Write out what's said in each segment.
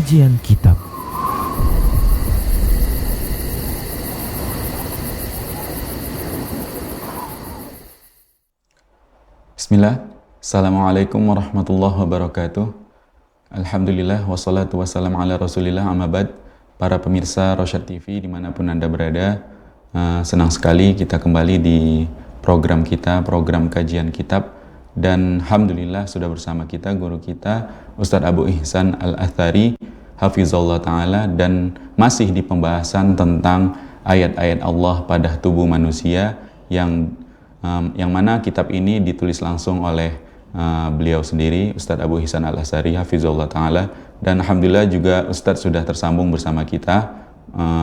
Kajian Kitab. Bismillah, Assalamualaikum warahmatullahi wabarakatuh. Alhamdulillah, wassalatu wassalamu ala rasulillah, amma ba'd. Para pemirsa Rosyad TV dimanapun Anda berada, senang sekali kita kembali di program kita, program kajian kitab. Dan Alhamdulillah sudah bersama kita guru kita Ustadz Abu Ihsan Al-Athari Hafizullah Ta'ala, dan masih di pembahasan tentang ayat-ayat Allah pada tubuh manusia yang mana kitab ini ditulis langsung oleh beliau sendiri, Ustadz Abu Ihsan Al-Athari Hafizullah Ta'ala. Dan Alhamdulillah juga Ustadz sudah tersambung bersama kita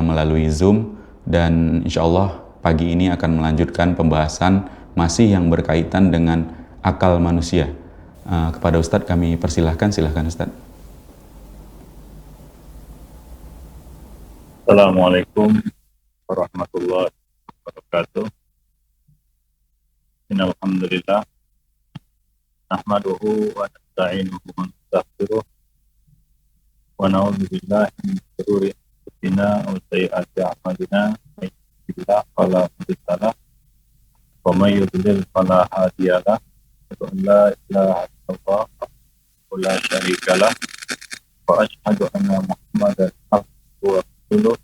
melalui Zoom, dan insya Allah pagi ini akan melanjutkan pembahasan masih yang berkaitan dengan akal manusia. Kepada Ustadz kami persilahkan, silahkan Ustadz. Assalamualaikum warahmatullahi wabarakatuh. Innalhamdulillah nahmaduhu wa nasta'inuhu wa nastaghfiruh wa na'udzu billahi min shururi anfusina wa sayyiati a'malina. May yahdihillahu fala mudilla lahu wa may yudlil fala hadiya lahu. Asyhadu an la ilaha illallah wa la syarika lahu wa asyhadu anna Muhammadan abduhu wa rasuluh.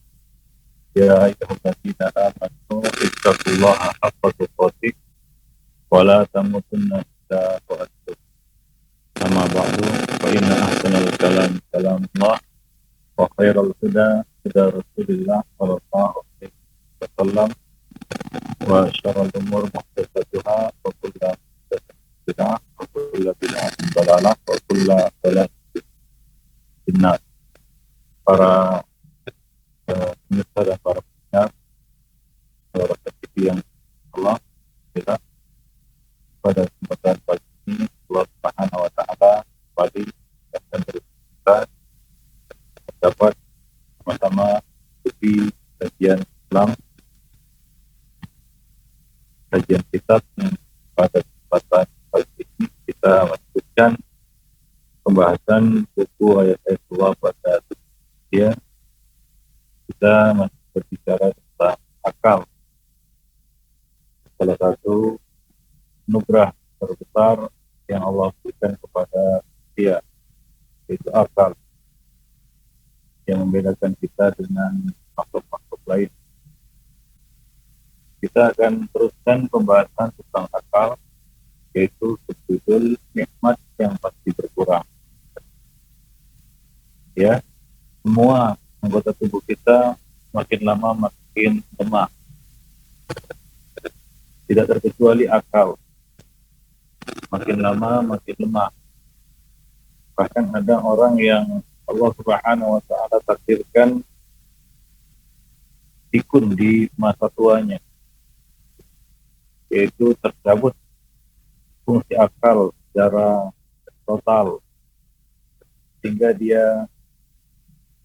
Ya ayyuhalladzina amanu ittaqullaha haqqa tuqatih wa la tamutunna illa wa antum muslimun. Amma ba'du, fa inna ahsanal kalam kalamullah wa khairal huda huda Rasulillah sallallahu alaihi wasallam wa syarrul umur muhdatsatuha wa kullu muhdatsatin bid'ah wa kullu bid'atin dhalalah wa kullu dhalalatin finnar. Para pemirsa dan para pendengar Rosyad TV yang Allah, kita pada kesempatan pagi ini Allah Subhanahu wa Ta'ala kembali akan kita dapat sama-sama ikuti kajian Islam, kajian kitab yang pada kesempatan pagi ini kita lanjutkan pembahasan buku ayat-ayat Allah pada dia. Kita masih berbicara tentang akal, salah satu anugerah terbesar yang Allah berikan kepada dia, yaitu akal yang membedakan kita dengan makhluk-makhluk lain. Kita akan teruskan pembahasan tentang akal, yaitu subjudul nikmat yang pasti berkurang. Ya, semua anggota tubuh kita makin lama makin lemah, tidak terkecuali akal, makin lama makin lemah. Bahkan ada orang yang Allah Subhanahu wa Ta'ala takdirkan pikun di masa tuanya, yaitu tercabut fungsi akal secara total, sehingga dia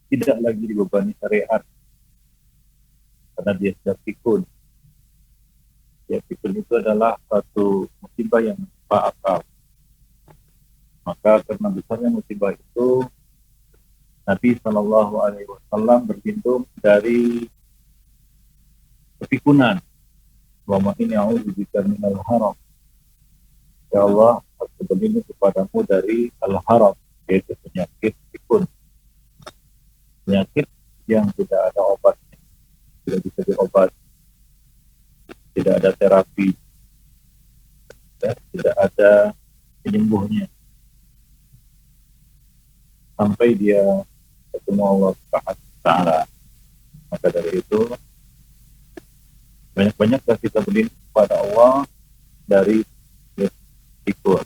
tidak lagi dibebani syariat karena dia sudah pikun. Ya, pikun itu adalah satu musibah yang menimpa akal. Maka karena besarnya musibah itu, Nabi Shallallahu Alaihi Wasallam berlindung dari kepikunan. Wa ma inni a'udzubika minal haram. Ya Allah, aku berlindung kepadamu dari al-haram, yaitu penyakit pikun. Penyakit yang tidak ada obatnya, tidak bisa diobat, tidak ada terapi, ya, tidak ada penyembuhnya, sampai dia ketemu Allah Subhanahu wa Ta'ala. Maka dari itu banyak-banyaklah kita berlindung kepada Allah dari pikun.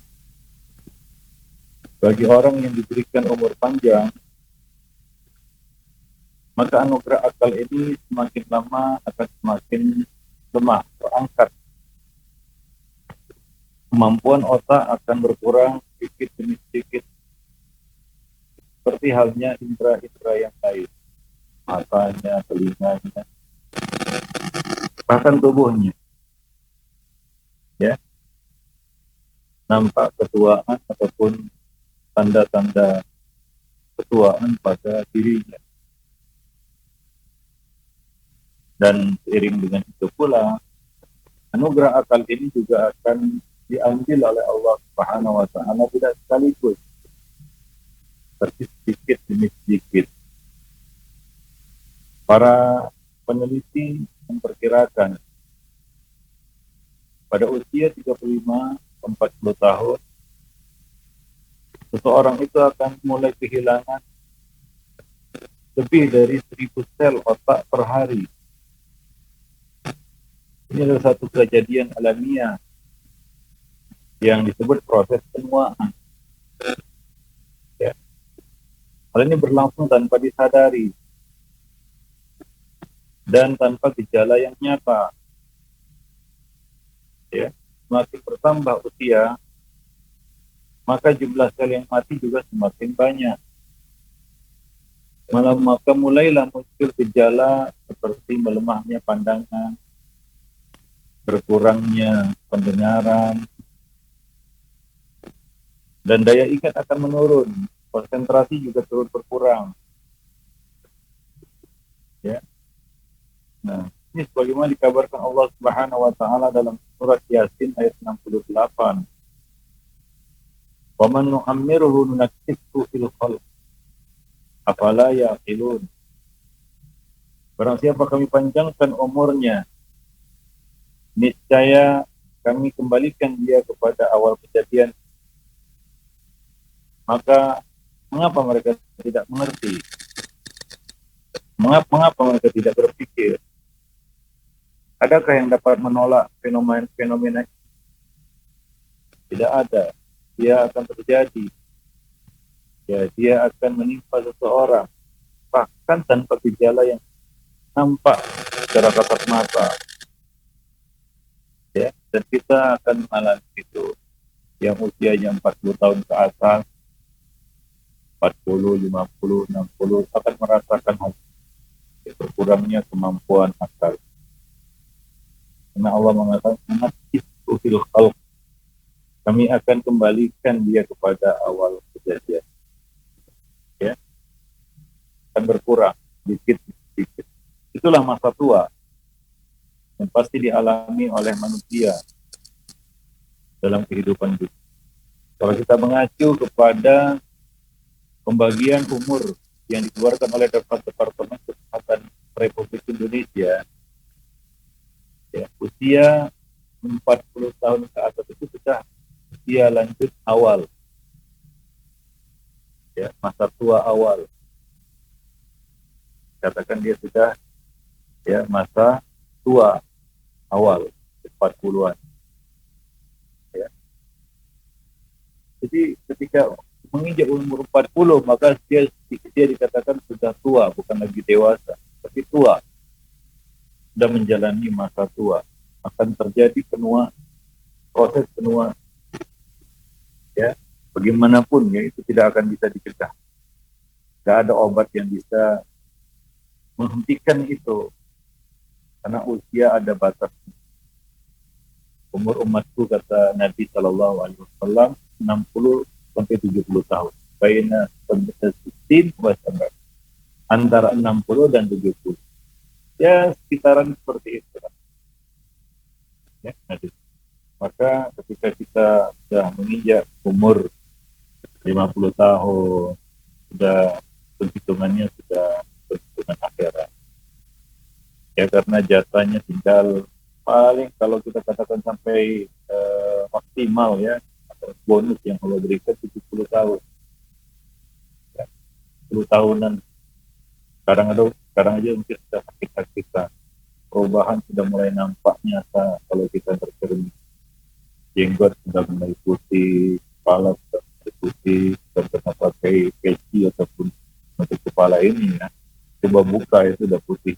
Bagi orang yang diberikan umur panjang, maka anugerah akal ini semakin lama akan semakin lemah, terangkat. Kemampuan otak akan berkurang sedikit demi sedikit, seperti halnya indera-indera yang lain, matanya, telinganya, bahkan tubuhnya. Ya, nampak ketuaan ataupun tanda-tanda ketuaan pada dirinya. Dan seiring dengan itu pula, anugerah akal ini juga akan diambil oleh Allah Subhanahu wa taala tidak sekaligus, tapi sedikit demi sedikit. Para peneliti memperkirakan pada usia 35-40 tahun seseorang itu akan mulai kehilangan lebih dari 1000 sel otak per hari. Ini adalah satu kejadian alamiah yang disebut proses penuaan. Ya. Hal ini berlangsung tanpa disadari dan tanpa gejala yang nyata. Ya. Semakin bertambah usia, maka jumlah sel yang mati juga semakin banyak. Maka mulailah muncul gejala seperti melemahnya pandangan, berkurangnya pendengaran, dan daya ingat akan menurun, konsentrasi juga turut berkurang. Ya. Nah, ini sebagaimana dikabarkan Allah Subhanahu wa taala dalam surat Yasin ayat 68. Wa man nu'ammiruhu nunakkishu fil khalq afala yaqilun. Barang siapa kami panjangkan umurnya, niscaya kami kembalikan dia kepada awal kejadian. Maka mengapa mereka tidak mengerti? Mengapa mereka tidak berpikir? Adakah yang dapat menolak fenomena? Tidak ada. Dia akan terjadi. Ya, dia akan menimpa seseorang, bahkan tanpa gejala yang nampak secara kasat mata. Ya, dan kita akan mengalami itu yang usianya 40 tahun ke atas, 40, 50, 60 akan merasakan hal berkurangnya kemampuan akal. Karena Allah mengatakan fil khalq, kami akan kembalikan dia kepada awal kejadian. Ya, akan berkurang sedikit. Itulah masa tua yang pasti dialami oleh manusia dalam kehidupan hidup. Kalau kita mengacu kepada pembagian umur yang dikeluarkan oleh Departemen Kesehatan Republik Indonesia, ya, usia 40 tahun ke atas itu sudah usia lanjut awal, ya, masa tua awal. Katakan dia sudah, ya, masa tua awal 40-an. Ya. Jadi ketika menginjak umur 40, maka dia dikatakan sudah tua, bukan lagi dewasa, tapi tua. Sudah menjalani masa tua. Akan terjadi penuaan, proses penuaan. Ya, bagaimanapun ya, itu tidak akan bisa dicegah. Tidak ada obat yang bisa menghentikan itu, karena usia ada batas. Umur umatku, kata Nabi Shallallahu Alaihi Wasallam, 60 sampai 70 tahun. Baina 60 wa 70, antara 60 dan 70. Ya, sekitaran seperti itu. Ya, maka ketika kita sudah menginjak umur 50 tahun, sudah perhitungannya sudah perhitungan akhirat. Ya, karena jatahnya tinggal paling, kalau kita katakan sampai maksimal, ya, atau bonus yang Allah berikan 70 tahun. Ya, 10 tahunan. Sekarang aja mungkin sudah sakit-sakitan. Perubahan sudah mulai nampak nyata kalau kita bercermin. Jenggot sudah mulai putih, kepala sudah mulai putih, dan pernah pakai peci ataupun untuk kepala ini, ya, coba buka itu sudah putih.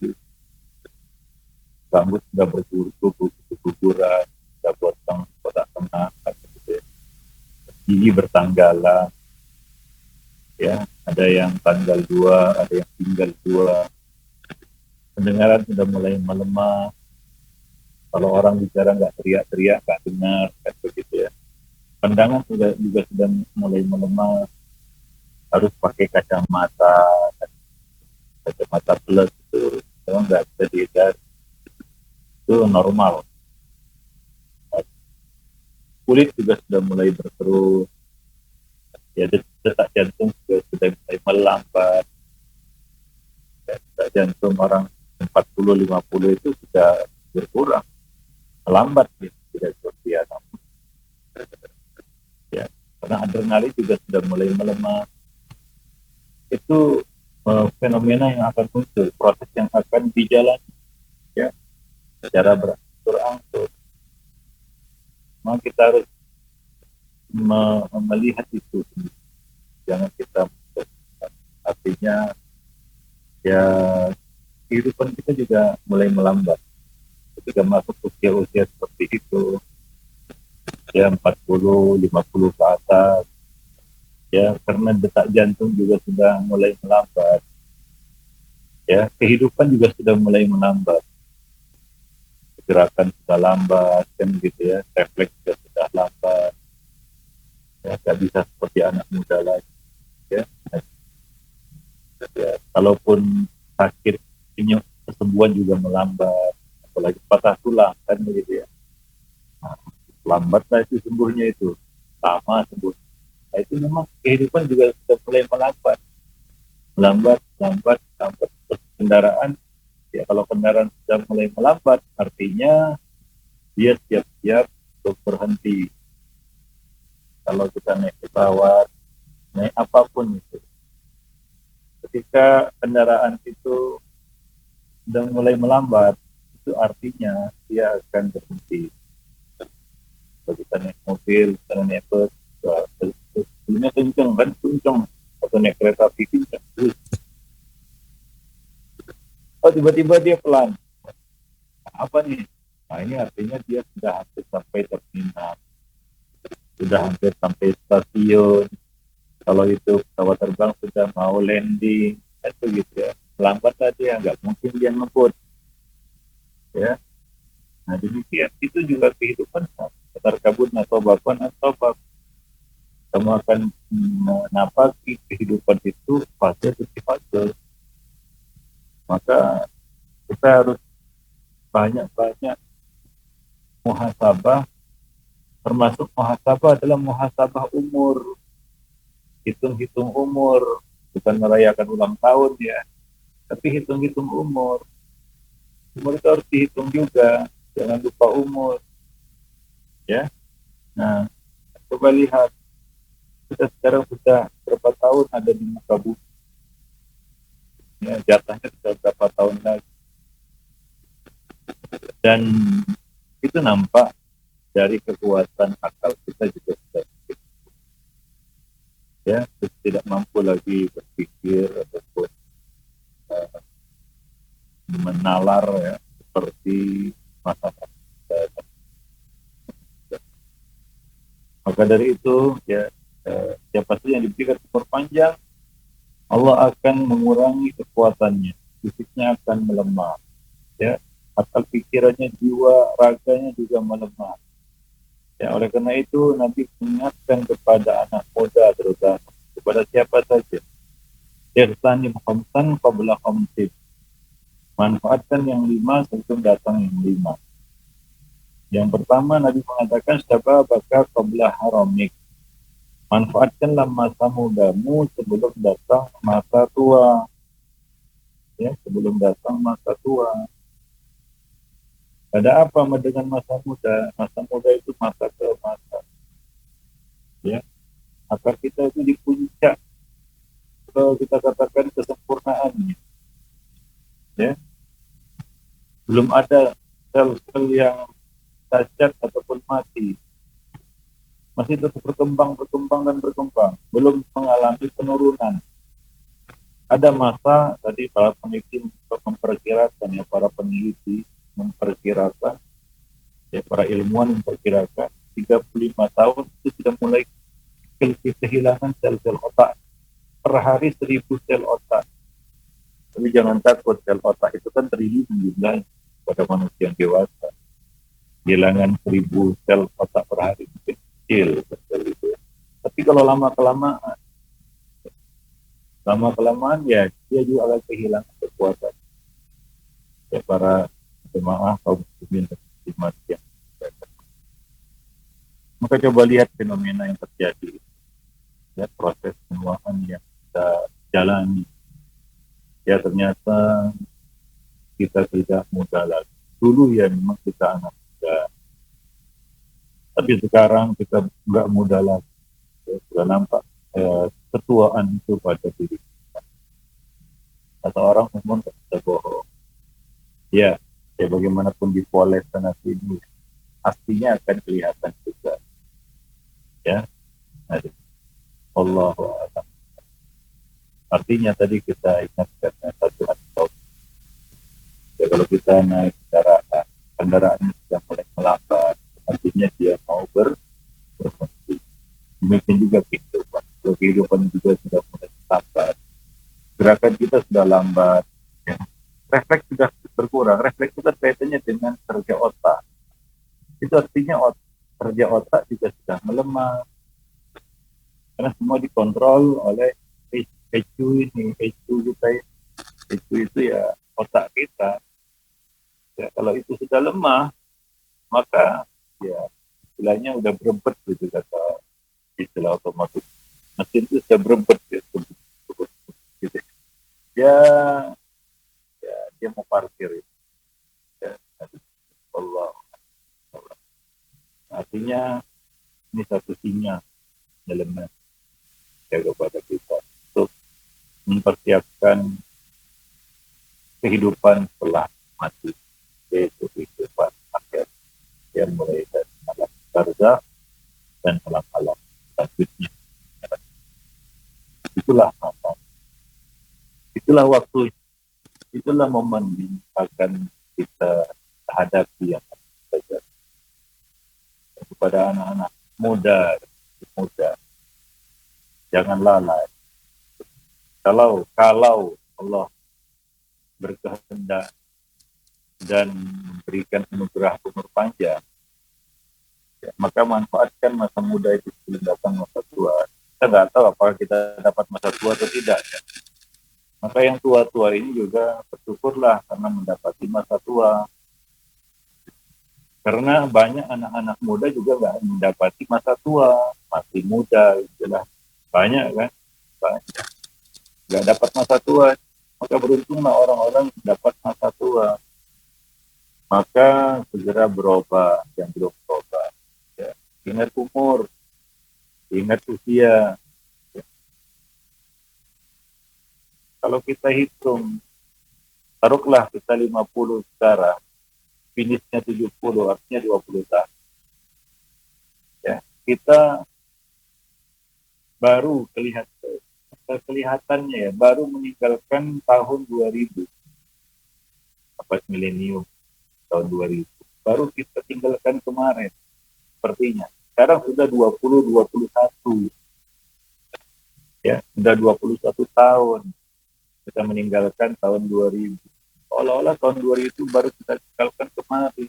Rambut sudah berguguran, sudah potong kotak tengah, gitu. Gigi bertanggalan, ya, ada yang tanggal 2, ada yang tinggal 2. Pendengaran sudah mulai melemah. Kalau orang bicara nggak teriak-teriak, nggak dengar, kan begitu, ya. Pandangan juga sudah mulai melemah. harus pakai kacamata plus itu memang nggak bisa dihindari, itu normal. Kulit juga sudah mulai berkerut, ya detak jantung juga sudah mulai melambat. Ya, detak jantung orang 40-50 itu sudah berkurang, melambat ya, tidak seperti anak. Ya, karena adrenalin juga sudah mulai melemah. Itu fenomena yang akan muncul, proses yang akan dijalani ya secara berangsur-angsur. Memang kita harus melihat itu, jangan kita artinya ya kehidupan kita juga mulai melambat ketika masuk usia-usia seperti itu ya 40-50 ke atas ya, karena detak jantung juga sudah mulai melambat ya, kehidupan juga sudah mulai melambat, gerakan sudah lambat kan gitu ya, refleks juga sudah lambat ya, tidak bisa seperti anak muda lagi ya. Ya, kalaupun sakit penyuk kesembuhan juga melambat, apalagi patah tulang kan begitu ya. Nah, lambat lah itu sembuhnya, itu lama sembuh. Nah, itu memang kehidupan juga sudah mulai lambat. Terus kendaraan ya, kalau kendaraan sudah mulai melambat artinya dia siap-siap untuk berhenti. Kalau kita naik pesawat, naik apapun itu, ketika kendaraan itu sudah mulai melambat, itu artinya dia akan berhenti. Kalau kita naik mobil, kita naik bus, sebelumnya kencang, atau naik kereta api kencang, oh tiba-tiba dia pelan. Apa nih? Nah ini artinya dia sudah hampir sampai terminal, sudah hampir sampai stasiun. Kalau itu pesawat terbang sudah mau landing, itu gitu ya. Lambat tadi ya, nggak mungkin dia ngebut. Ya. Nah demikian, itu juga kehidupan. Terkabut atau bapan atau bab. Kamu akan menapaki kehidupan itu fase demi fase. Maka kita harus banyak-banyak muhasabah, termasuk muhasabah adalah muhasabah umur, hitung-hitung umur, bukan merayakan ulang tahun ya, tapi hitung-hitung umur itu harus dihitung juga, jangan lupa umur ya. Nah coba lihat, kita sekarang sudah berapa tahun ada di muka bumi ya, jatahnya sudah berapa tahun lagi, dan itu nampak dari kekuatan akal kita juga sudah ya, tidak mampu lagi berpikir ataupun menalar ya seperti masa-masa. Maka dari itu ya, siapa saja yang diberikan umur panjang, Allah akan mengurangi kekuatannya, fisiknya akan melemah ya, akal pikirannya, jiwa raganya juga melemah ya. Oleh karena itu Nabi mengingatkan kepada anak muda, terutama kepada siapa saja, ihsani khamsan qabla khamsin, manfaatkan yang 5 sebelum datang yang 5. Yang pertama Nabi mengatakan syababaka qabla haramik, manfaatkanlah masa mudamu sebelum datang masa tua ya, sebelum datang masa tua. Ada apa dengan masa muda? Masa muda itu masa keemasan ya, agar kita itu di puncak, kalau kita katakan kesempurnaannya ya, belum ada sel-sel yang cacat ataupun mati, masih terus berkembang, belum mengalami penurunan. Ada masa tadi para peneliti memperkirakan ya, para ilmuwan memperkirakan 35 tahun itu sudah mulai kehilangan sel-sel otak. Per hari 1000 sel otak. Tapi jangan takut, sel otak itu kan triliun jumlahnya pada manusia yang dewasa. Kehilangan 1000 sel otak per hari kecil. Tapi kalau lama-kelamaan Lama-kelamaan ya dia juga akan kehilangan kekuatan. Ya, para jemaah kaum muslimin dan muslimat yang maka coba lihat fenomena yang terjadi, ya proses penuaan yang kita jalani. Ya ternyata kita tidak muda lagi. Dulu ya memang kita anak muda, tapi sekarang kita nggak muda lagi. Ya, sudah nampak ketuaan itu pada diri kita. Atau orang umum tak bisa bohong. Ya, ya bagaimanapun dipoles sana sini, aslinya akan kelihatan juga. Ya, Allah. Artinya tadi kita ingatkan satu atau ya, kalau kita naik kendaraan sudah mulai melambat, artinya dia mau berfungsi. Demikian juga kehidupan. Kalau kehidupan juga sudah mulai lambat, gerakan kita sudah lambat, ya. Refleks sudah berkurang. Refleks kita kaitannya dengan kerja otak. Itu artinya kerja otak juga sudah melemah, karena semua dikontrol oleh ECU ini. ECU kita, ECU itu ya otak kita. Ya, kalau itu sudah lemah, maka ya istilahnya udah berebet gitu, kata istilah otomatis. Mesin itu sudah berebet gitu. Ya, ya dia mau parkir itu. Ya, Allah. Artinya ini satu sinyal elemen ya kepada kita untuk mempersiapkan kehidupan setelah mati, yaitu kehidupan akhir yang mulai dari alam barzakh dan alam-alam selanjutnya. Itulah masa, itulah waktu, itulah momen yang akan kita hadapi yang saja. Kepada anak-anak muda, jangan lalai. Kalau Allah berkehendak dan memberikan anugerah umur panjang, ya, maka manfaatkan masa muda itu sebelum datang masa tua. Kita nggak tahu apakah kita dapat masa tua atau tidak. Ya. Maka yang tua-tua ini juga bersyukurlah karena mendapati masa tua. Karena banyak anak-anak muda juga nggak mendapati masa tua, masih muda, itulah banyak kan, banyak nggak dapat masa tua. Maka beruntunglah orang-orang yang dapat masa tua. Maka segera berubah yang belum berubah. Ya. Ingat umur, ingat usia. Ya. Kalau kita hitung, taruhlah kita 50 sekarang, finishnya 70, artinya 20 tahun. Ya, kita baru kelihatannya ya, baru meninggalkan tahun 2000, abad milenium, tahun 2000. Baru kita tinggalkan kemarin, sepertinya. Sekarang sudah 21. Ya, sudah 21 tahun kita meninggalkan tahun 2000. Seolah-olah tahun 2000 baru kita tinggalkan kemarin.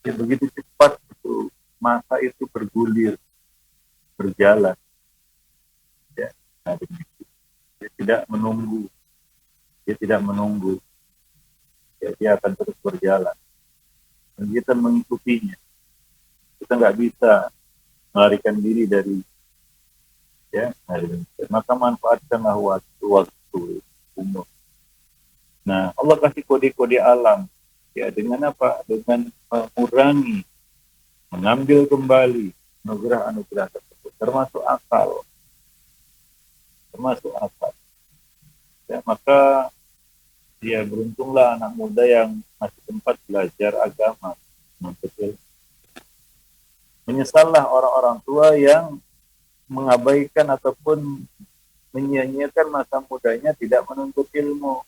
Ya, begitu cepat itu masa itu bergulir, berjalan. Ya, nah, dia tidak menunggu. Ya, dia akan terus berjalan. Dan kita mengikutinya. Kita nggak bisa melarikan diri dari, ya, maka manfaatkanlah waktu umur. Nah, Allah kasih kode-kode alam, ya, dengan apa? Dengan mengurangi, mengambil kembali anugerah-anugerah tersebut, termasuk akal. Ya, maka ya beruntunglah anak muda yang masih sempat belajar agama. Menyesallah orang-orang tua yang mengabaikan ataupun menyia-nyiakan masa mudanya tidak menuntut ilmu.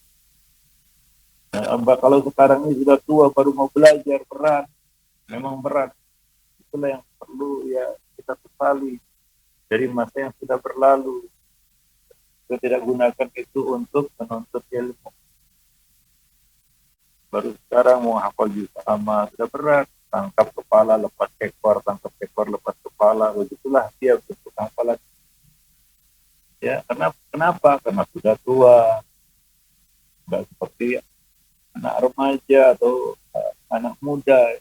Nah, kalau sekarang ini sudah tua baru mau belajar, berat, memang berat. Itulah yang perlu ya kita sesali dari masa yang sudah berlalu. Kita tidak gunakan itu untuk menuntut ilmu. Baru sekarang mau hafal juz amma sudah berat, tangkap kepala lepas ekor, tangkap ekor lepas kepala, begitulah dia bentuk hafalan. Ya, Kenapa? Karena sudah tua, nggak seperti anak remaja atau anak muda.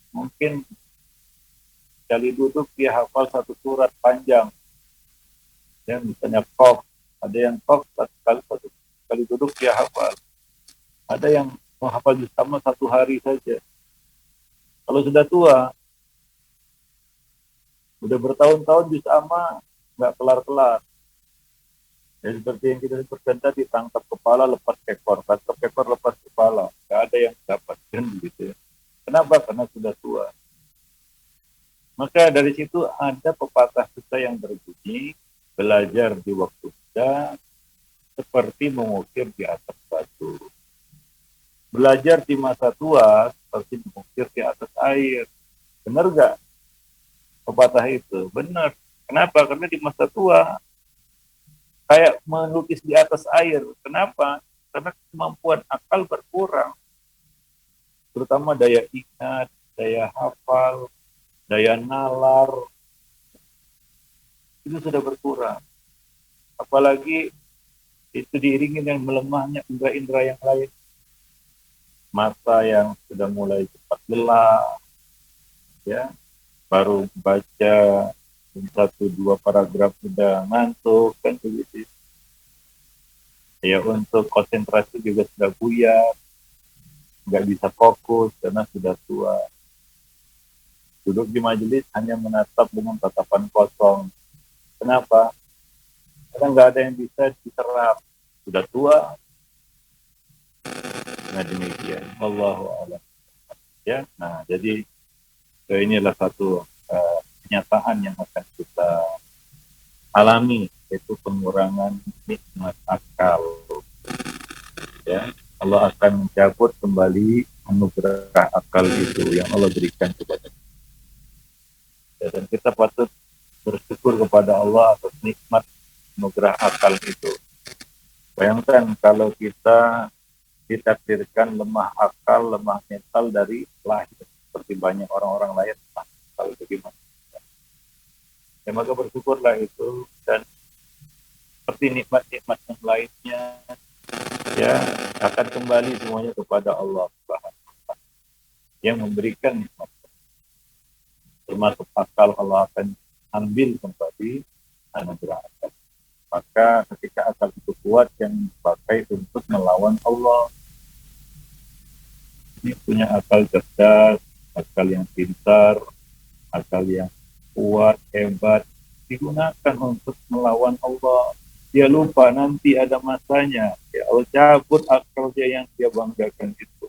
Mungkin sekali duduk dia hafal satu surat panjang, ya misalnya Qaf, ada yang Qaf satu kali duduk dia hafal, ada yang menghafal sama satu hari saja. Kalau sudah tua, udah bertahun-tahun juz amma nggak kelar-kelar. Ya seperti yang kita sebutkan tadi, tangkap kepala lepas ekor, tangkap ekor lepas kepala, nggak ada yang dapatkan gitu ya. Kenapa? Karena sudah tua. Maka dari situ ada pepatah kita yang berbunyi, belajar di waktu muda seperti mengukir di atas batu. Belajar di masa tua seperti mengukir di atas air. Benar nggak pepatah itu? Benar. Kenapa? Karena di masa tua kayak melukis di atas air. Kenapa? Karena kemampuan akal berkurang. Terutama daya ingat, daya hafal, daya nalar, itu sudah berkurang. Apalagi itu diiringi dengan melemahnya indera-indera yang lain. Mata yang sudah mulai cepat lelah, ya, baru baca satu dua paragraf sudah ngantuk, kan begitu. Ya, untuk konsentrasi juga sudah buyar, nggak bisa fokus karena sudah tua. Duduk di majelis hanya menatap dengan tatapan kosong. Kenapa? Karena nggak ada yang bisa diserap. Sudah tua. Nah demikian. Allahu a'lam. Ya, nah jadi inilah satu kenyataan yang akan kita alami, yaitu pengurangan nikmat akal. Ya, Allah akan mencabut kembali anugerah akal itu yang Allah berikan kepada kita. Ya, dan kita patut bersyukur kepada Allah atas nikmat anugerah akal itu. Bayangkan kalau kita ditakdirkan lemah akal, lemah mental dari lahir, seperti banyak orang-orang lain, kalau bagaimana? Ya, maka bersyukurlah itu, dan seperti nikmat-nikmat yang lainnya, ya akan kembali semuanya kepada Allah Subhanahu wa Ta'ala yang memberikan nikmat. Termasuk akal, Allah akan ambil kembali anugerah akal. Maka ketika akal itu kuat, yang dipakai untuk melawan Allah. Ini punya akal cerdas, akal yang pintar, akal yang kuat, hebat, digunakan untuk melawan Allah. Dia lupa nanti ada masanya. Ya Allah cabut akal dia yang dia banggakan itu.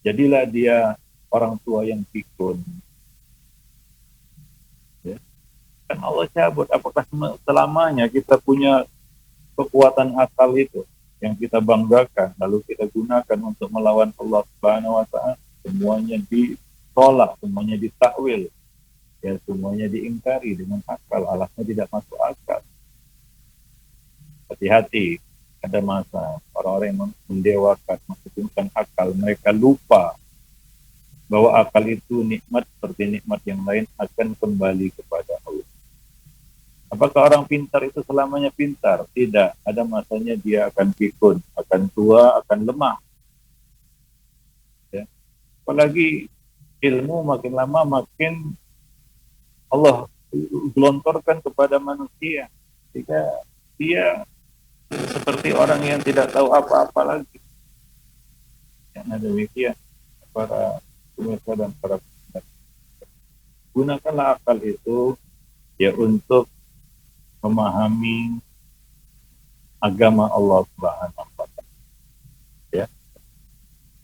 Jadilah dia orang tua yang pikun. Ya. Kan Allah cabut. Apakah selamanya kita punya kekuatan akal itu yang kita banggakan, lalu kita gunakan untuk melawan Allah Subhanahu wa Ta'ala? Semuanya ditolak, semuanya ditakwil, ya semuanya diingkari dengan akal. Alasnya tidak masuk akal. Hati-hati, ada masa orang-orang yang mendewakan, menghukumkan akal, mereka lupa bahwa akal itu nikmat seperti nikmat yang lain akan kembali kepada Allah. Apakah orang pintar itu selamanya pintar? Tidak. Ada masanya dia akan pikun, akan tua, akan lemah. Ya. Apalagi ilmu makin lama makin Allah gelontorkan kepada manusia. Jika dia seperti orang yang tidak tahu apa-apa lagi. Yang demikian para pemirsa dan para pendengar. Gunakanlah akal itu ya untuk memahami agama Allah Subhanahu wa Ta'ala. Ya.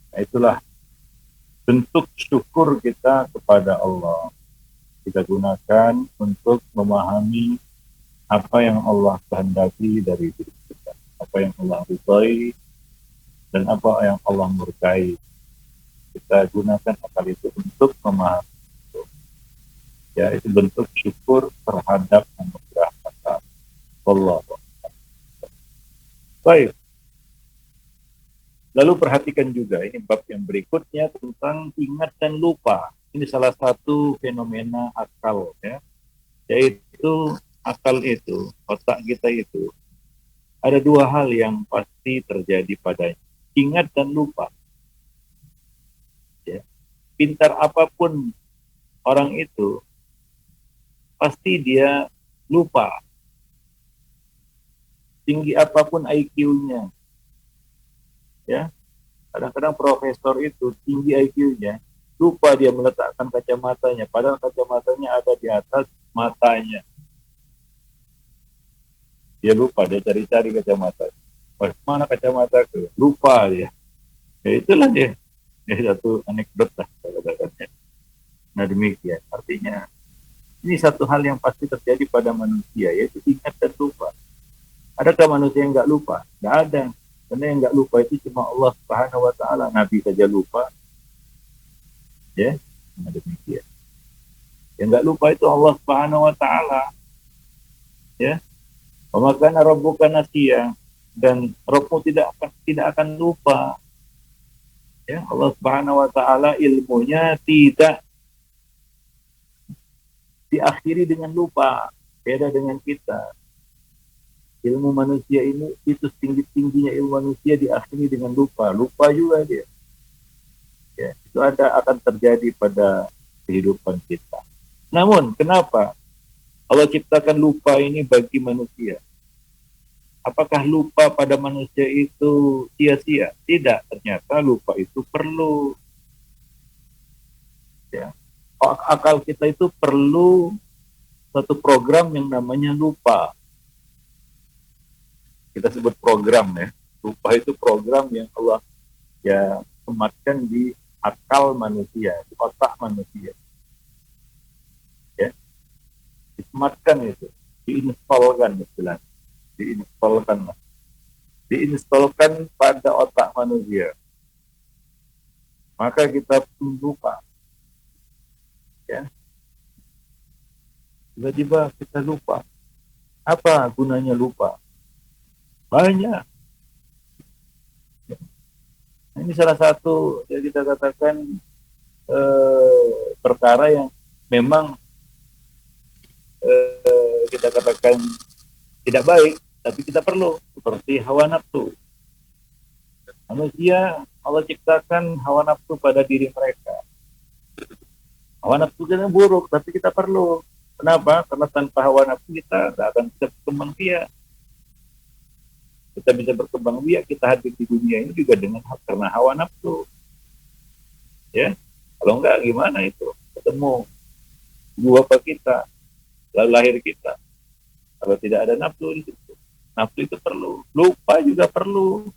Nah, itulah bentuk syukur kita kepada Allah. Kita gunakan untuk memahami apa yang Allah kehendaki dari diri kita, apa yang Allah ridhai dan apa yang Allah murkai. Kita gunakan akal itu untuk memahami itu. Ya, itu bentuk syukur terhadap anugerah akal. Allah. Baik. Lalu perhatikan juga, ini bab yang berikutnya tentang ingat dan lupa. Ini salah satu fenomena akal, ya, yaitu akal itu, otak kita itu, ada dua hal yang pasti terjadi padanya. Ingat dan lupa. Ya. Pintar apapun orang itu, pasti dia lupa. Tinggi apapun IQ-nya. Ya. Kadang-kadang profesor itu tinggi IQ-nya, lupa dia meletakkan kacamatanya, padahal kacamatanya ada di atas matanya. Dia lupa, dia cari-cari kacamata. Mana kacamata ke? Lupa dia. Ya itulah dia. Ini satu anekdot lah kata-katanya. Nah demikian. Artinya ini satu hal yang pasti terjadi pada manusia, yaitu ingat dan lupa. Adakah manusia yang nggak lupa? Nggak ada. Karena yang nggak lupa itu cuma Allah Subhanahu Wa Taala. Nabi saja lupa. Ya, nah demikian. Yang nggak lupa itu Allah Subhanahu Wa Taala. Ya. Pemakan Rabbuka nasiya, dan Rabbmu tidak akan lupa. Ya, Allah Subhanahu Wa Taala ilmunya tidak diakhiri dengan lupa. Beda dengan kita. Ilmu manusia ini itu tinggi-tingginya ilmu manusia diakhiri dengan lupa. Lupa juga dia. Ya, itu akan terjadi pada kehidupan kita. Namun kenapa Allah ciptakan lupa ini bagi manusia? Apakah lupa pada manusia itu sia-sia? Tidak, ternyata lupa itu perlu. Ya. Akal kita itu perlu satu program yang namanya lupa. Kita sebut program ya. Lupa itu program yang Allah ya sematkan di akal manusia, di otak manusia. Ya. Disematkan itu, diinstalkan istilahnya. Diinstalkan pada otak manusia, maka kita pun lupa. Ya, tiba-tiba kita lupa. Apa gunanya lupa? Banyak. Nah, ini salah satu yang kita katakan perkara yang memang kita katakan tidak baik, tapi kita perlu, seperti hawa nafsu. Manusia Allah ciptakan hawa nafsu pada diri mereka. Hawa nafsu itu buruk, tapi kita perlu. Kenapa? Karena tanpa hawa nafsu kita tidak akan bisa berkembang biak. Kita bisa berkembang biak, kita hadir di dunia ini juga karena hawa nafsu. Ya, kalau enggak gimana itu? Ketemu ibu bapak kita, lalu lahir kita. Kalau tidak ada nafsu di situ, nafsu itu perlu. Lupa juga perlu.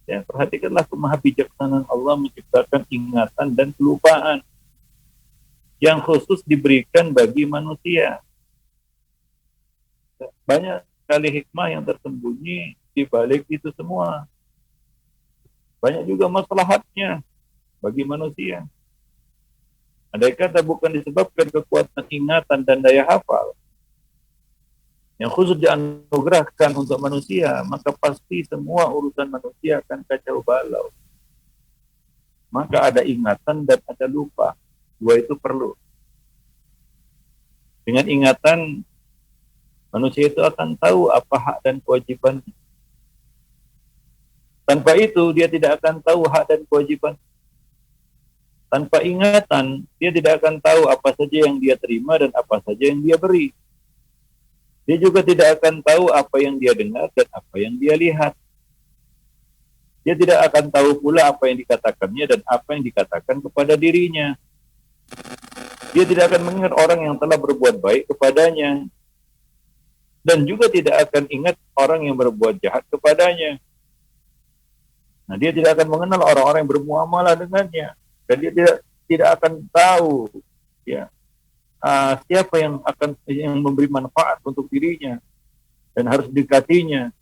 Ya, perhatikanlah kemahabijaksanaan Allah menciptakan ingatan dan kelupaan yang khusus diberikan bagi manusia. Banyak sekali hikmah yang tersembunyi di balik itu semua. Banyak juga maslahatnya bagi manusia. Andai kata bukan disebabkan kekuatan ingatan dan daya hafal yang khusus dianugerahkan untuk manusia, maka pasti semua urusan manusia akan kacau balau. Maka ada ingatan dan ada lupa. Dua itu perlu. Dengan ingatan, manusia itu akan tahu apa hak dan kewajiban. Tanpa itu, dia tidak akan tahu hak dan kewajiban. Tanpa ingatan, dia tidak akan tahu apa saja yang dia terima dan apa saja yang dia beri. Dia juga tidak akan tahu apa yang dia dengar dan apa yang dia lihat. Dia tidak akan tahu pula apa yang dikatakannya dan apa yang dikatakan kepada dirinya. Dia tidak akan mengingat orang yang telah berbuat baik kepadanya. Dan juga tidak akan ingat orang yang berbuat jahat kepadanya. Nah, dia tidak akan mengenal orang-orang yang bermuamalah dengannya. Dan dia tidak akan tahu ya, siapa yang memberi manfaat untuk dirinya dan harus didekatinya.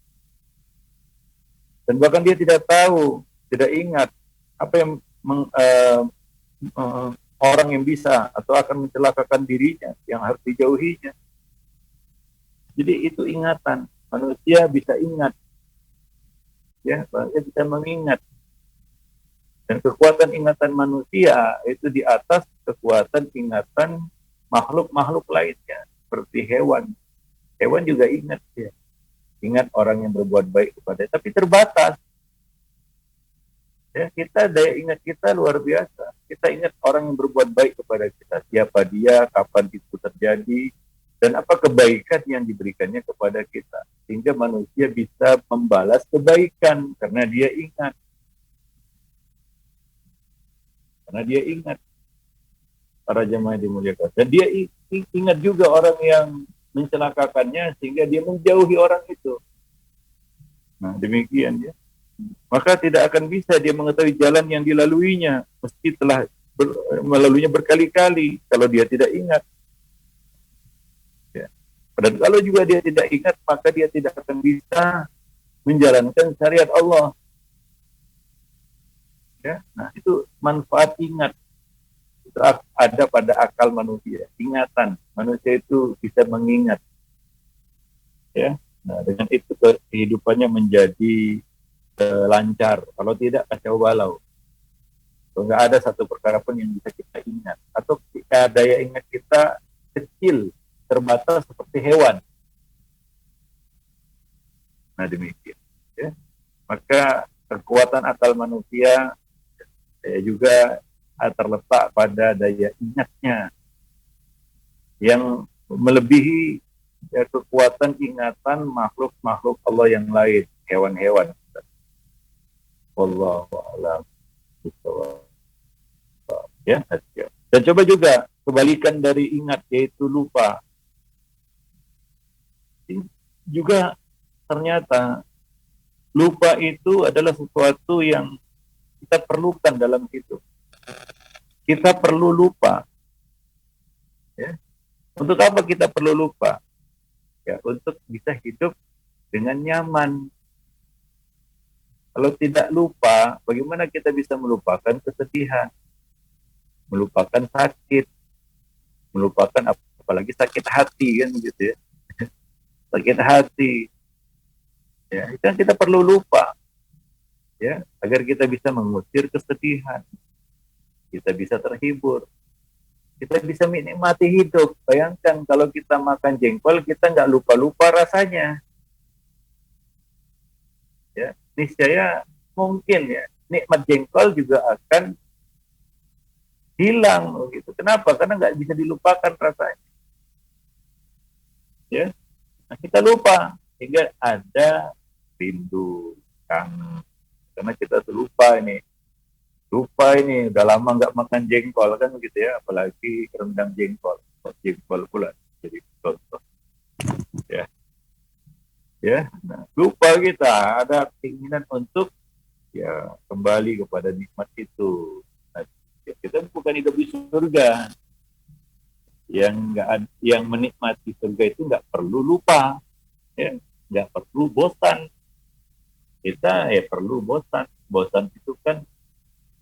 Dan bahkan dia tidak tahu, tidak ingat apa yang orang yang bisa atau akan mencelakakan dirinya yang harus dijauhinya. Jadi itu ingatan. Manusia bisa ingat. Ya, manusia bisa mengingat. Dan kekuatan ingatan manusia itu di atas kekuatan ingatan makhluk-makhluk lainnya, seperti hewan. Hewan juga ingat ya. Ingat orang yang berbuat baik kepada, tapi terbatas. Ya, kita daya ingat kita luar biasa. Kita ingat orang yang berbuat baik kepada kita, siapa dia, kapan itu terjadi, dan apa kebaikan yang diberikannya kepada kita. Sehingga manusia bisa membalas kebaikan karena dia ingat. Karena dia ingat para jemaah dimuliakan. Dan dia ingat juga orang yang mencelakakannya sehingga dia menjauhi orang itu. Nah, demikian ya. Maka tidak akan bisa dia mengetahui jalan yang dilaluinya meski telah melaluinya berkali-kali kalau dia tidak ingat. Ya. Dan kalau juga dia tidak ingat, maka dia tidak akan bisa menjalankan syariat Allah. Ya. Nah, itu manfaat ingat. Itu ada pada akal manusia. Ingatan. Manusia itu bisa mengingat. Ya. Nah, dengan itu kehidupannya menjadi lancar. Kalau tidak, kacau balau. Kalau nggak ada satu perkara pun yang bisa kita ingat. Atau ketika daya ingat kita kecil, terbatas seperti hewan. Nah, demikian. Ya. Maka kekuatan akal manusia juga terletak pada daya ingatnya yang melebihi kekuatan ingatan makhluk-makhluk Allah yang lain, hewan-hewan. Wallahu a'lam bishawab. Ya. Dan coba juga kebalikan dari ingat, yaitu lupa. Juga ternyata lupa itu adalah sesuatu yang kita perlukan dalam hidup. Kita perlu lupa. Ya. Untuk apa kita perlu lupa? Ya, untuk bisa hidup dengan nyaman. Kalau tidak lupa, bagaimana kita bisa melupakan kesedihan, melupakan sakit, melupakan apalagi sakit hati, kan gitu ya. Sakit hati. Ya, itu yang kita perlu lupa. Ya, agar kita bisa mengusir kesedihan. Kita bisa terhibur. Kita bisa menikmati hidup. Bayangkan kalau kita makan jengkol, kita nggak lupa-lupa rasanya. Ya, niscaya mungkin ya nikmat jengkol juga akan hilang gitu. Kenapa? Karena nggak bisa dilupakan rasanya. Ya, nah, kita lupa sehingga ada rindu, kangen. Karena kita tuh lupa ini udah lama nggak makan jengkol kan gitu ya, apalagi rendang jengkol pula jadi contoh. Ya, nah, lupa kita ada keinginan untuk ya kembali kepada nikmat itu. Nah, kita bukan hidup di surga. Yang menikmati surga itu nggak perlu lupa, ya, nggak perlu bosan. Kita perlu bosan. Bosan itu kan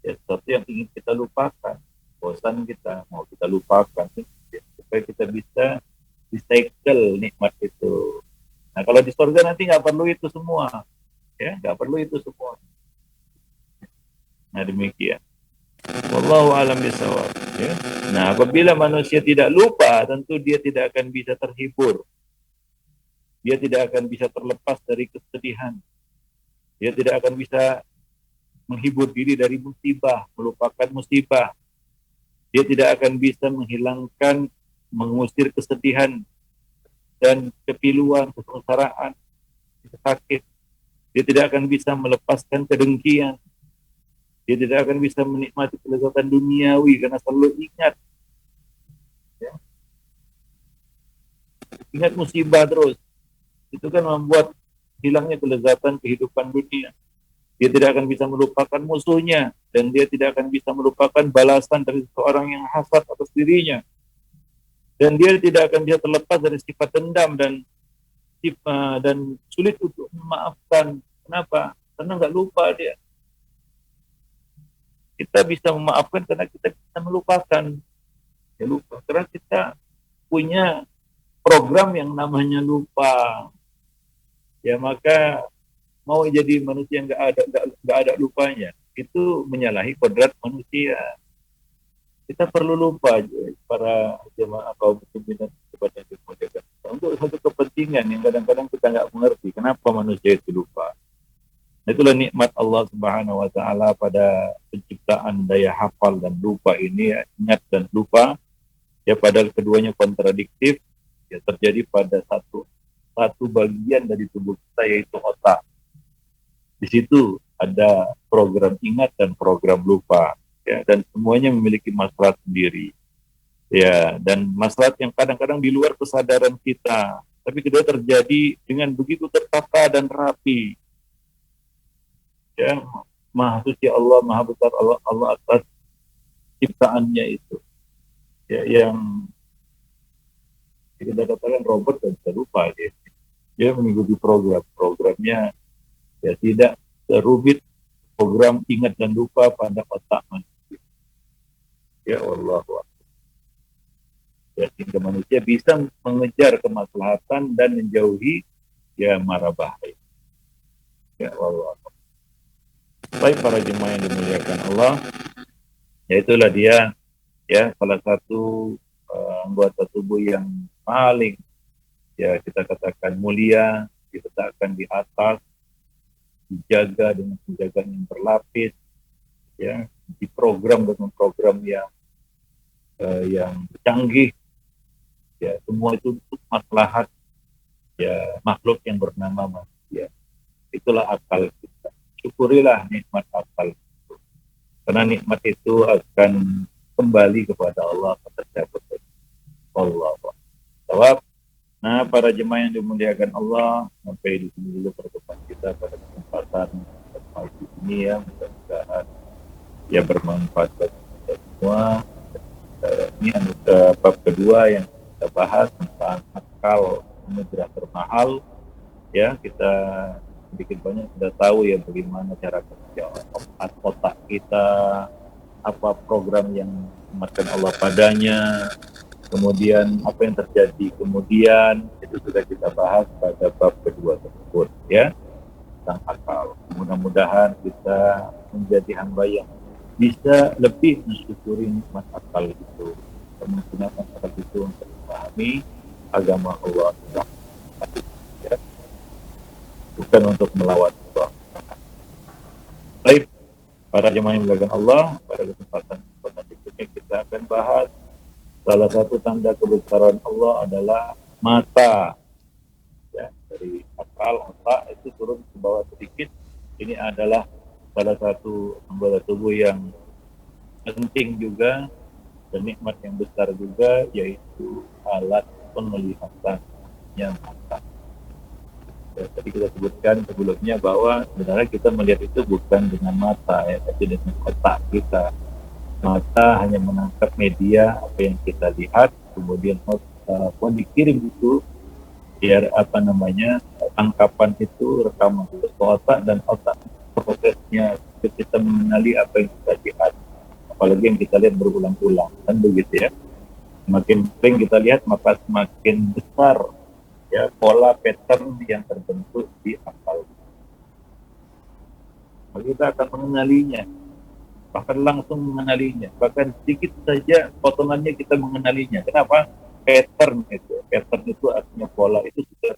ya sesuatu yang ingin kita lupakan. Bosan kita mau kita lupakan ya, supaya kita bisa recycle nikmat itu. Nah, kalau di surga nanti nggak perlu itu semua, ya, nggak perlu itu semua. Nah, demikian. Wallahu a'lam bishawab. Ya. Nah, apabila manusia tidak lupa, tentu dia tidak akan bisa terhibur. Dia tidak akan bisa terlepas dari kesedihan. Dia tidak akan bisa menghibur diri dari musibah, melupakan musibah. Dia tidak akan bisa menghilangkan, mengusir kesedihan dan kepiluan, kesengsaraan, sakit. Dia tidak akan bisa melepaskan kedengkian. Dia tidak akan bisa menikmati kelezatan duniawi karena selalu ingat. Ya. Ingat musibah terus. Itu kan membuat hilangnya kelezatan kehidupan dunia. Dia tidak akan bisa melupakan musuhnya dan dia tidak akan bisa melupakan balasan dari seorang yang hasad atas dirinya. Dan dia tidak akan bisa terlepas dari sifat dendam dan sulit untuk memaafkan. Kenapa? Karena nggak lupa dia. Kita bisa memaafkan karena kita bisa melupakan. Ya, lupa. Karena kita punya program yang namanya lupa. Ya, maka mau jadi manusia yang nggak ada lupanya, itu menyalahi kodrat manusia. Kita perlu lupa para jemaah kaum muslimin kepada kemudian untuk satu kepentingan yang kadang-kadang kita nggak mengerti kenapa manusia itu lupa. Itulah nikmat Allah Subhanahu wa taala pada penciptaan daya hafal dan lupa ini, ya, ingat dan lupa, ya padahal keduanya kontradiktif, ya terjadi pada satu bagian dari tubuh kita yaitu otak. Di situ ada program ingat dan program lupa, ya, dan semuanya memiliki maslahat sendiri. Ya, dan maslahat yang kadang-kadang di luar kesadaran kita, tapi kedua terjadi dengan begitu tertata dan rapi. Ya, maha suci Allah, maha besar Allah atas ciptaannya itu. Ya, yang kita katakan robot dan bisa lupa dia mengikuti programnya, ya tidak serumit program ingat dan lupa pada otak manusia. Ya Allah. Ya, sehingga manusia bisa mengejar kemaslahatan dan menjauhi ya mara bahaya. Ya Allah. Baik para jemaah yang dimuliakan Allah, ya itulah dia, ya salah satu anggota tubuh yang paling, ya kita katakan mulia, diletakkan di atas, dijaga dengan penjagaan yang berlapis, ya diprogram dengan program yang canggih, ya semua itu untuk maslahat ya makhluk yang bernama manusia. Itulah akal kita. Syukurilah nikmat akal itu. Karena nikmat itu akan kembali kepada Allah pada saat Allah. Jawab. Nah, para jemaah yang dimuliakan Allah, sampai di sini dulu pertemuan kita pada kesempatan pagi ini, ya mudah-mudahan ya bermanfaat bagi kita semua. Ini bab kedua yang kita bahas tentang akal mudah termahal. Ya, kita sedikit banyak sudah tahu ya bagaimana cara kerja otak kita, apa program yang dimaksudkan Allah padanya, kemudian apa yang terjadi kemudian, itu sudah kita bahas pada bab kedua tersebut, ya, tentang akal. Mudah-mudahan kita menjadi hamba yang bisa lebih mensyukuri nikmat akal itu, menggunakan akal itu untuk memahami agama Allah, ya, bukan untuk melawan Allah. Baik, para jemaah yang dimuliakan Allah, pada kesempatan berikutnya kita akan bahas salah satu tanda kebesaran Allah adalah mata. Ya, dari akal, otak itu turun ke bawah sedikit. Ini adalah salah satu anggota tubuh yang penting juga dan nikmat yang besar juga, yaitu alat penglihatan yang mata. Ya, tadi kita sebutkan sebelumnya bahwa sebenarnya kita melihat itu bukan dengan mata, ya, tapi dengan otak kita. Mata hanya menangkap media apa yang kita lihat, kemudian dikirim itu biar tangkapan itu rekaman ke otak, dan otak prosesnya kita mengenali apa yang kita lihat, apalagi yang kita lihat berulang-ulang, kan begitu ya. Semakin sering kita lihat maka semakin besar ya pola pattern yang terbentuk di akal. Maka kita akan mengenalinya, bahkan langsung mengenalinya, bahkan sedikit saja potongannya kita mengenalinya. Kenapa? Pattern itu artinya pola itu sudah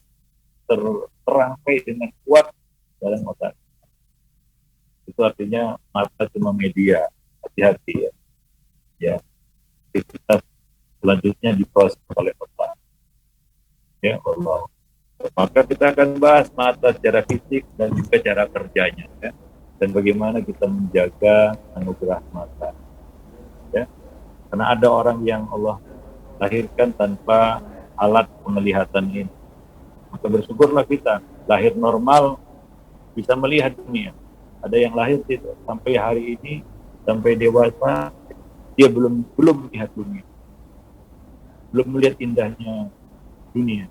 terangkai dengan kuat dalam otak. Itu artinya mata cuma media. Hati-hati ya. Ya, kita selanjutnya diproses oleh otak. Ya Allah. Maka kita akan bahas mata secara fisik dan juga cara kerjanya, ya, dan bagaimana kita menjaga anugerah mata, ya. Karena ada orang yang Allah lahirkan tanpa alat penglihatan ini, maka bersyukurlah kita lahir normal bisa melihat dunia. Ada yang lahir tidak sampai hari ini, sampai dewasa dia belum melihat dunia, belum melihat indahnya dunia.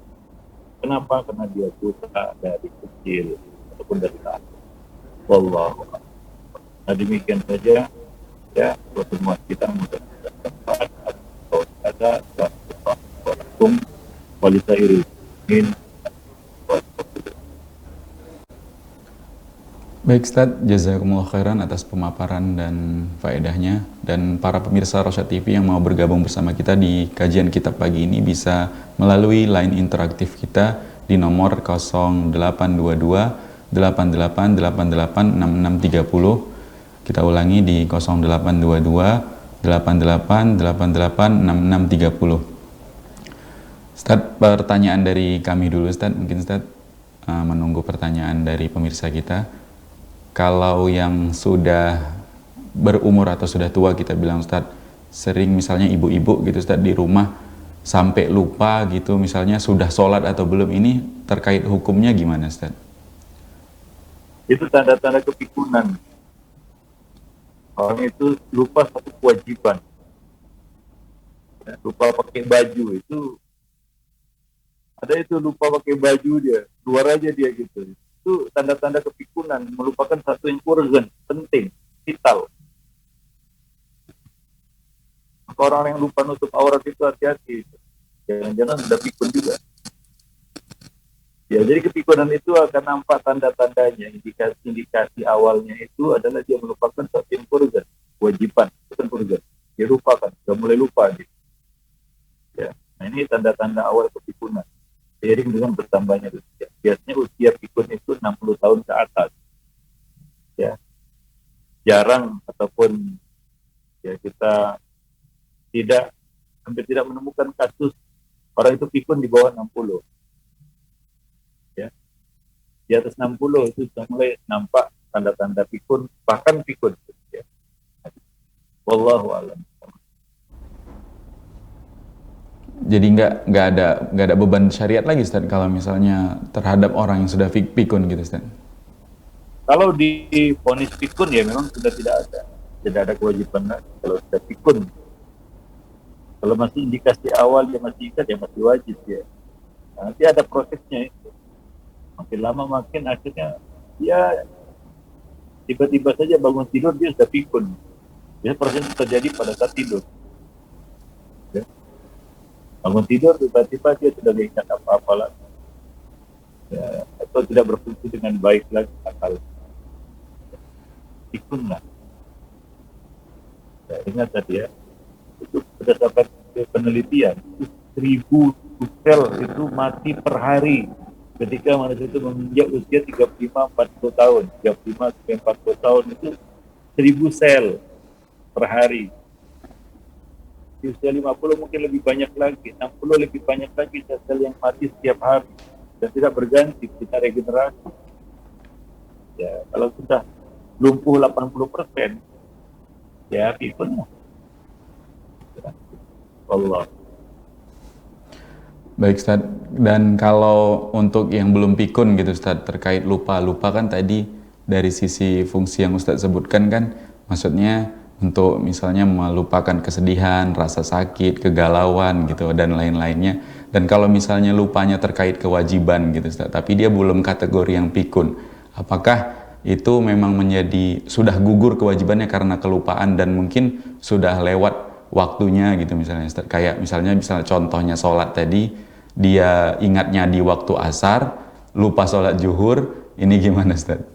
Kenapa? Karena dia buta dari kecil ataupun dari lahir. Wallahu a'lam. Nah, demikian saja ya pertemuan kita, mudah-mudahan bermanfaat. Ada Assalamualaikum warahmatullahi wabarakatuh. Baik Ustaz, jazakumullah khairan atas pemaparan dan faedahnya. Dan para pemirsa Rosyad TV yang mau bergabung bersama kita di kajian kitab pagi ini bisa melalui line interaktif kita di nomor 0822 8888 6630. Kita ulangi di 0822 8888 6630. Ustaz, pertanyaan dari kami dulu Ustaz. Mungkin Ustaz menunggu pertanyaan dari pemirsa kita. Kalau yang sudah berumur atau sudah tua, kita bilang Ustaz, sering misalnya ibu-ibu gitu Ustaz di rumah sampai lupa gitu, misalnya sudah sholat atau belum, ini terkait hukumnya gimana Ustaz? Itu tanda-tanda kepikunan. Orang itu lupa satu kewajiban. Lupa pakai baju itu, ada itu lupa pakai baju dia, keluar aja dia gitu. Itu tanda-tanda kepikunan, melupakan satu yang urgent, penting, vital. Maka orang yang lupa nutup aurat itu hati-hati. Jangan-jangan sudah pikun juga. Ya, jadi kepikunan itu akan nampak tanda-tandanya, indikasi awalnya itu adalah dia melupakan satu yang urgent, kewajiban, bukan urgent. Dia lupakan, sudah mulai lupa dia. Ya, nah ini tanda-tanda awal kepikunan. Seiring dengan bertambahnya usia. Biasanya usia pikun itu 60 tahun ke atas. Ya. Jarang ataupun ya kita hampir tidak menemukan kasus orang itu pikun di bawah 60. Ya. Di atas 60 itu sudah mulai nampak tanda-tanda pikun, bahkan pikun. Ya. Wallahu a'lam. Jadi nggak ada beban syariat lagi Ustaz kalau misalnya terhadap orang yang sudah pikun gitu Ustaz? Kalau di vonis pikun ya memang sudah tidak ada kewajiban lagi. Kalau sudah pikun, kalau masih indikasi awal dia masih ikat ya masih wajib ya. Nah, nanti ada prosesnya itu. Makin lama makin akhirnya dia tiba-tiba saja bangun tidur dia sudah pikun. Biasanya proses itu terjadi pada saat tidur. Ya. Bangun tidur tiba-tiba dia sudah tidak ingat apa-apa lagi. Ya, atau tidak berfungsi dengan baik lagi akal. Pikun lah. Ya, ingat tadi ya, itu berdasarkan penelitian, 1000 sel itu mati per hari ketika manusia itu menginjak usia 35-40 tahun. 35-40 tahun itu 1000 sel per hari. Di usia 50 mungkin lebih banyak lagi, 60 lebih banyak lagi sel yang mati setiap hari dan tidak berganti, kita regenerasi. Ya, kalau sudah lumpuh 80%, ya pikun. Allah. Baik Ustaz, dan kalau untuk yang belum pikun gitu Ustaz, terkait lupa kan tadi dari sisi fungsi yang Ustaz sebutkan kan, maksudnya untuk misalnya melupakan kesedihan, rasa sakit, kegalauan gitu dan lain-lainnya. Dan kalau misalnya lupanya terkait kewajiban gitu Ustaz, tapi dia belum kategori yang pikun, apakah itu memang sudah gugur kewajibannya karena kelupaan dan mungkin sudah lewat waktunya gitu misalnya Ustaz. Kayak misalnya contohnya sholat tadi, dia ingatnya di waktu asar, lupa sholat zuhur, ini gimana Ustaz?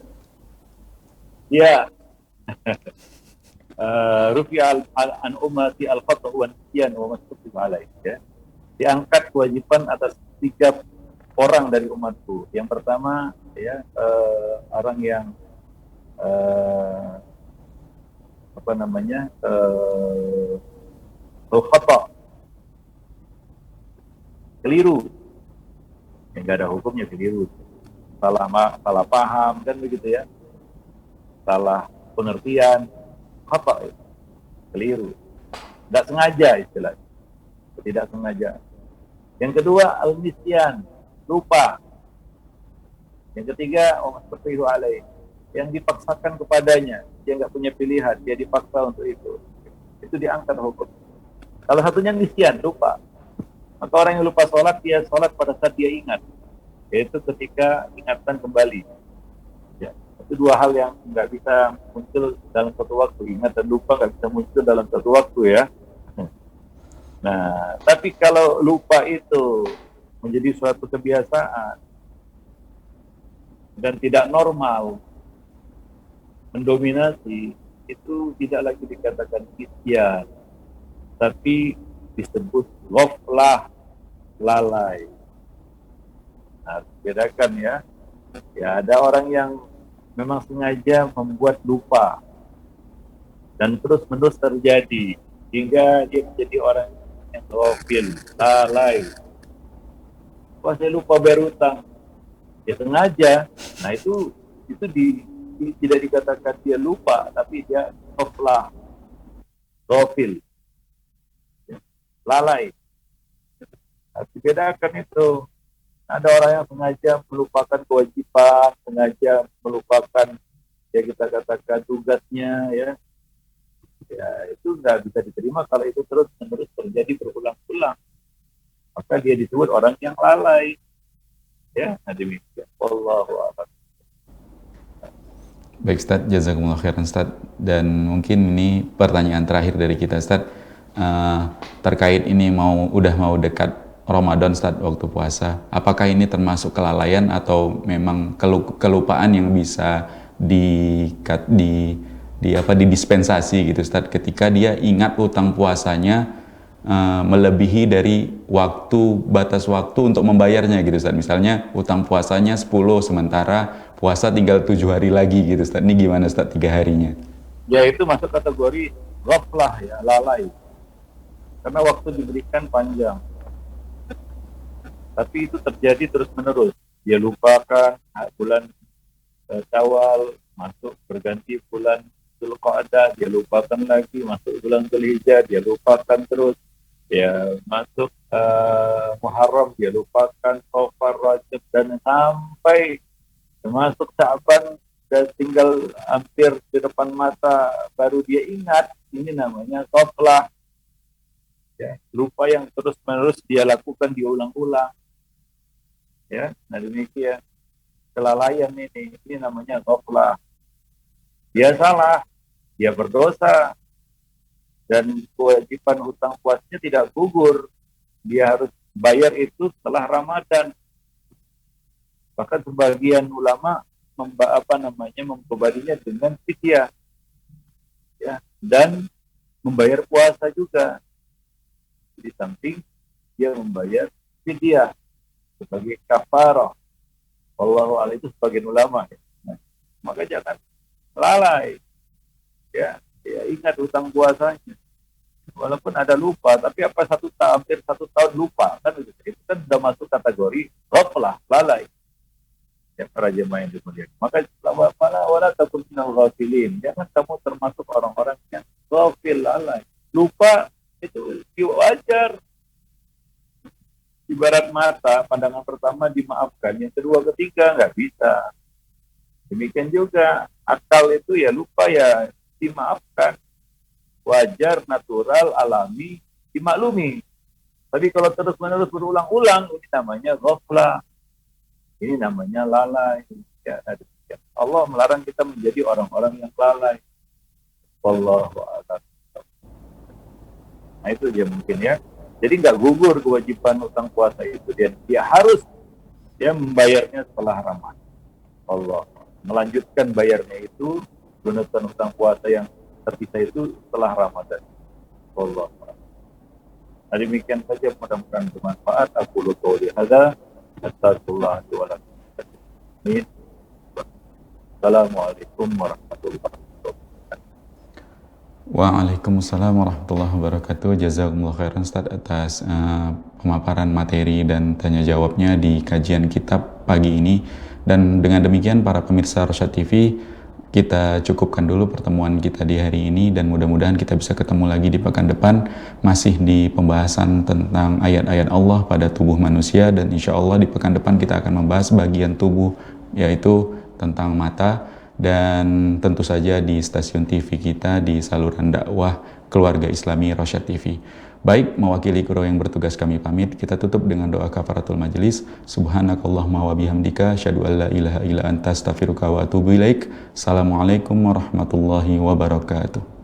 Ya. Rufi an ummati al-khata' wa nisyan wa mastukib alaih, ya. Diangkat kewajiban atas 3 orang dari umatku. Yang pertama ya orang yang khata', keliru. Ya, nggak ada hukumnya keliru. Salah paham kan begitu ya. Salah pengertian. Apa itu? Keliru. Tidak sengaja istilahnya. Tidak sengaja. Yang kedua, al-nisyan, lupa. Yang ketiga, seperti itu alaih, yang dipaksakan kepadanya, dia nggak punya pilihan, dia dipaksa untuk itu diangkat hukum. Kalau satunya nisyan, lupa, maka orang yang lupa sholat, dia sholat pada saat dia ingat, yaitu ketika ingatan kembali. Ya. Itu 2 hal yang nggak bisa muncul dalam satu waktu. Ingat dan lupa nggak bisa muncul dalam satu waktu ya. Nah, tapi kalau lupa itu menjadi suatu kebiasaan dan tidak normal, mendominasi, itu tidak lagi dikatakan isyan, tapi disebut ghaflah, lalai. Nah, bedakan ya. Ya, ada orang yang memang sengaja membuat lupa dan terus-menerus terjadi hingga dia menjadi orang yang ghafil, lalai. Wah, saya lupa bayar utang. Ya sengaja. Nah, itu tidak dikatakan dia lupa, tapi dia ghaflah, ghafil, ya, lalai. Nah, dibedakan itu. Ada orang yang sengaja melupakan kewajiban, sengaja melupakan ya kita katakan tugasnya, ya itu nggak bisa diterima kalau itu terus menerus terjadi berulang-ulang, maka dia disebut orang yang lalai, ya. Nah, demikian. Wallahu a'lam. Baik Ustaz, jazakumullah khairan Ustaz. Dan mungkin ini pertanyaan terakhir dari kita Ustaz, terkait ini udah mau dekat Ramadan Ustaz, waktu puasa. Apakah ini termasuk kelalaian atau memang kelupaan yang bisa didispensasi gitu Ustaz, ketika dia ingat utang puasanya melebihi dari batas waktu untuk membayarnya gitu Ustaz. Misalnya utang puasanya 10, sementara puasa tinggal 7 hari lagi gitu Ustaz. Ini gimana Ustaz 3 harinya? Ya, itu masuk kategori ghaflah, ya, lalai. Karena waktu diberikan panjang, tapi itu terjadi terus-menerus. Dia lupakan bulan Syawal, masuk berganti bulan Dzulqa'dah, dia lupakan lagi, masuk bulan Dzulhijjah, dia lupakan terus. Ya, masuk Muharram, dia lupakan, Safar, Rajab, dan sampai masuk Sya'ban, dan tinggal hampir di depan mata baru dia ingat. Ini namanya ghaflah, ya, lupa yang terus-menerus dia lakukan, diulang-ulang. Ya, nah demikian kelalaian ini namanya ghaflah. Dia salah, dia berdosa, dan kewajiban hutang puasnya tidak gugur. Dia harus bayar itu setelah Ramadan. Bahkan sebagian ulama membebaninya dengan fidyah, ya, dan membayar puasa juga. Di samping dia membayar fidyah sebagai kafarah. Wallahu a'lam, itu sebagian ulama, ya. Nah, maka jangan lalai, ya ingat hutang puasanya. Walaupun ada lupa, tapi hampir satu tahun lupa, kan itu kan sudah masuk kategori ghaflah, lalai. Ya, para jemaah yang dimuliakan. Maka wala takun minal ghafilin. Jangan kamu termasuk orang-orang yang ghafil, lalai. Lupa itu wajar. Ibarat mata, pandangan pertama dimaafkan, yang kedua, ketiga nggak bisa. Demikian juga akal itu ya lupa, ya dimaafkan. Wajar, natural, alami, dimaklumi. Tapi kalau terus-menerus berulang-ulang, ini namanya ghaflah. Ini namanya lalai. Ya, Allah melarang kita menjadi orang-orang yang lalai. Wallahu a'lam. Nah, itu dia mungkin, ya. Jadi nggak gugur kewajiban utang puasa itu. Dia harus membayarnya setelah Ramadan. Allah melanjutkan bayarnya itu, lunasan utang puasa yang tersisa itu setelah Ramadan. Allah. Nah, demikian saja, mudah-mudahan bermanfaat. Aku lupa di hadza. Astagfirullah wa lakum. Amin. Assalamualaikum warahmatullahi wabarakatuh. Waalaikumsalam warahmatullahi wabarakatuh. Jazakumullah khairan Ustaz atas pemaparan materi dan tanya jawabnya di kajian kitab pagi ini. Dan dengan demikian para pemirsa Rosyad TV, kita cukupkan dulu pertemuan kita di hari ini, dan mudah-mudahan kita bisa ketemu lagi di pekan depan, masih di pembahasan tentang ayat-ayat Allah pada tubuh manusia. Dan insya Allah di pekan depan kita akan membahas bagian tubuh, yaitu tentang mata, dan tentu saja di stasiun TV kita di saluran dakwah Keluarga Islami Rosyad TV. Baik, mewakili kru yang bertugas kami pamit. Kita tutup dengan doa kafaratul majelis. Subhanakallahumma wa bihamdika asyhadu an la ilaha illa anta astaghfiruka wa atubu ilaik. Assalamualaikum warahmatullahi wabarakatuh.